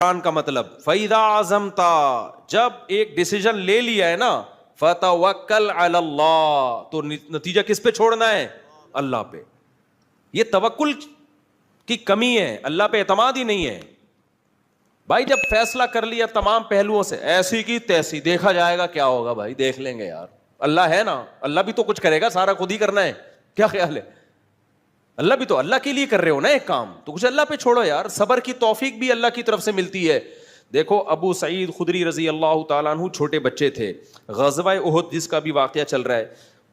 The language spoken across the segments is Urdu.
قرآن کا مطلب فَإِذَا عَزَمْتَ، جب ایک ڈیسیژن لے لیا ہے نا، فَتَوَكَّلْ عَلَى اللَّهِ، تو نتیجہ کس پہ چھوڑنا ہے؟ اللہ پہ. یہ توکل کی کمی ہے، اللہ پہ اعتماد ہی نہیں ہے. بھائی جب فیصلہ کر لیا تمام پہلوؤں سے، ایسی کی تیسی، دیکھا جائے گا کیا ہوگا، بھائی دیکھ لیں گے یار، اللہ ہے نا، اللہ بھی تو کچھ کرے گا، سارا خود ہی کرنا ہے. کیا خیال ہے؟ اللہ بھی تو، اللہ کے لیے کر رہے ہو نا ایک کام، تو کچھ اللہ پہ چھوڑو یار. صبر کی توفیق بھی اللہ کی طرف سے ملتی ہے. دیکھو ابو سعید خدری رضی اللہ تعالیٰ عنہ چھوٹے بچے تھے، غزوہ احد جس کا بھی واقعہ چل رہا ہے،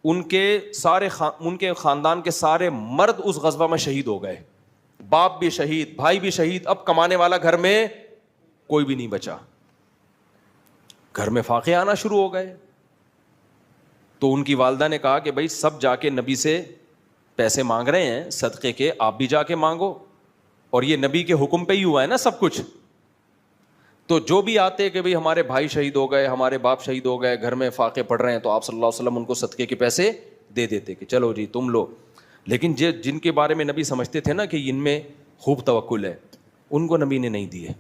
ان کے خاندان کے سارے مرد اس غزوہ میں شہید ہو گئے، باپ بھی شہید، بھائی بھی شہید. اب کمانے والا گھر میں کوئی بھی نہیں بچا، گھر میں فاقے آنا شروع ہو گئے. تو ان کی والدہ نے کہا کہ بھائی سب جا کے نبی سے پیسے مانگ رہے ہیں صدقے کے، آپ بھی جا کے مانگو، اور یہ نبی کے حکم پہ ہی ہوا ہے نا سب کچھ. تو جو بھی آتے کہ بھئی ہمارے بھائی شہید ہو گئے، ہمارے باپ شہید ہو گئے، گھر میں فاقے پڑ رہے ہیں، تو آپ صلی اللہ علیہ وسلم ان کو صدقے کے پیسے دے دیتے کہ چلو جی تم لو. لیکن جن کے بارے میں نبی سمجھتے تھے نا کہ ان میں خوب توکل ہے، ان کو نبی نے نہیں دیے.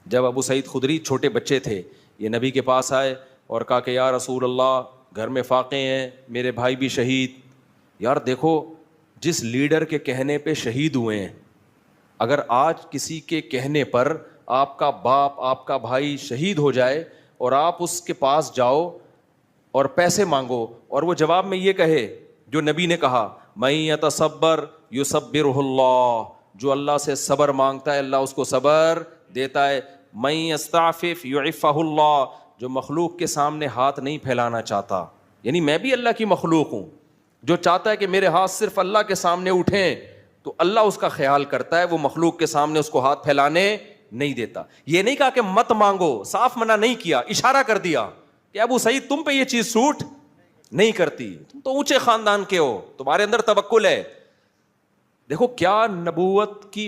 جب ابو سعید خدری چھوٹے بچے تھے، یہ نبی کے پاس آئے اور کہا کہ یا رسول اللہ گھر میں فاقے ہیں، میرے بھائی بھی شہید. یار دیکھو جس لیڈر کے کہنے پہ شہید ہوئے ہیں، اگر آج کسی کے کہنے پر آپ کا باپ آپ کا بھائی شہید ہو جائے اور آپ اس کے پاس جاؤ اور پیسے مانگو اور وہ جواب میں یہ کہے جو نبی نے کہا، من یتصبر یصبرہ اللہ، جو اللہ سے صبر مانگتا ہے اللہ اس کو صبر دیتا ہے. من یستعفف یعفہ اللہ، جو مخلوق کے سامنے ہاتھ نہیں پھیلانا چاہتا، یعنی میں بھی اللہ کی مخلوق ہوں، جو چاہتا ہے کہ میرے ہاتھ صرف اللہ کے سامنے اٹھیں تو اللہ اس کا خیال کرتا ہے، وہ مخلوق کے سامنے اس کو ہاتھ پھیلانے نہیں دیتا. یہ نہیں کہا کہ مت مانگو، صاف منع نہیں کیا، اشارہ کر دیا کہ ابو سعید تم پہ یہ چیز سوٹ نہیں کرتی، تم تو اونچے خاندان کے ہو، تمہارے اندر توکل ہے. دیکھو کیا نبوت کی،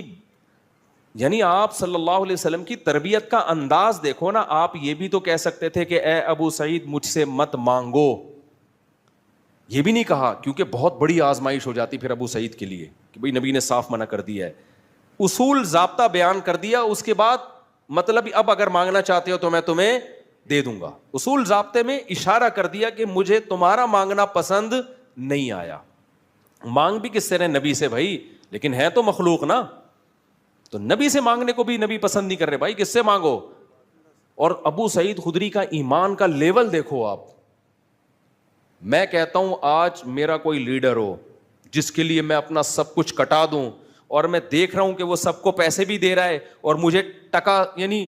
یعنی آپ صلی اللہ علیہ وسلم کی تربیت کا انداز دیکھو نا. آپ یہ بھی تو کہہ سکتے تھے کہ اے ابو سعید مجھ سے مت مانگو، یہ بھی نہیں کہا، کیونکہ بہت بڑی آزمائش ہو جاتی پھر ابو سعید کے لیے کہ بھئی نبی نے صاف منع کر دیا ہے. اصول ضابطہ بیان کر دیا، اس کے بعد مطلب اب اگر مانگنا چاہتے ہو تو میں تمہیں دے دوں گا. اصول ضابطے میں اشارہ کر دیا کہ مجھے تمہارا مانگنا پسند نہیں آیا. مانگ بھی کس سے رہے؟ نبی سے بھائی، لیکن ہے تو مخلوق نا، تو نبی سے مانگنے کو بھی نبی پسند نہیں کر رہے. بھائی کس سے مانگو؟ اور ابو سعید خدری کا ایمان کا لیول دیکھو آپ. میں کہتا ہوں آج میرا کوئی لیڈر ہو جس کے لیے میں اپنا سب کچھ کٹا دوں، اور میں دیکھ رہا ہوں کہ وہ سب کو پیسے بھی دے رہا ہے اور مجھے ٹکا یعنی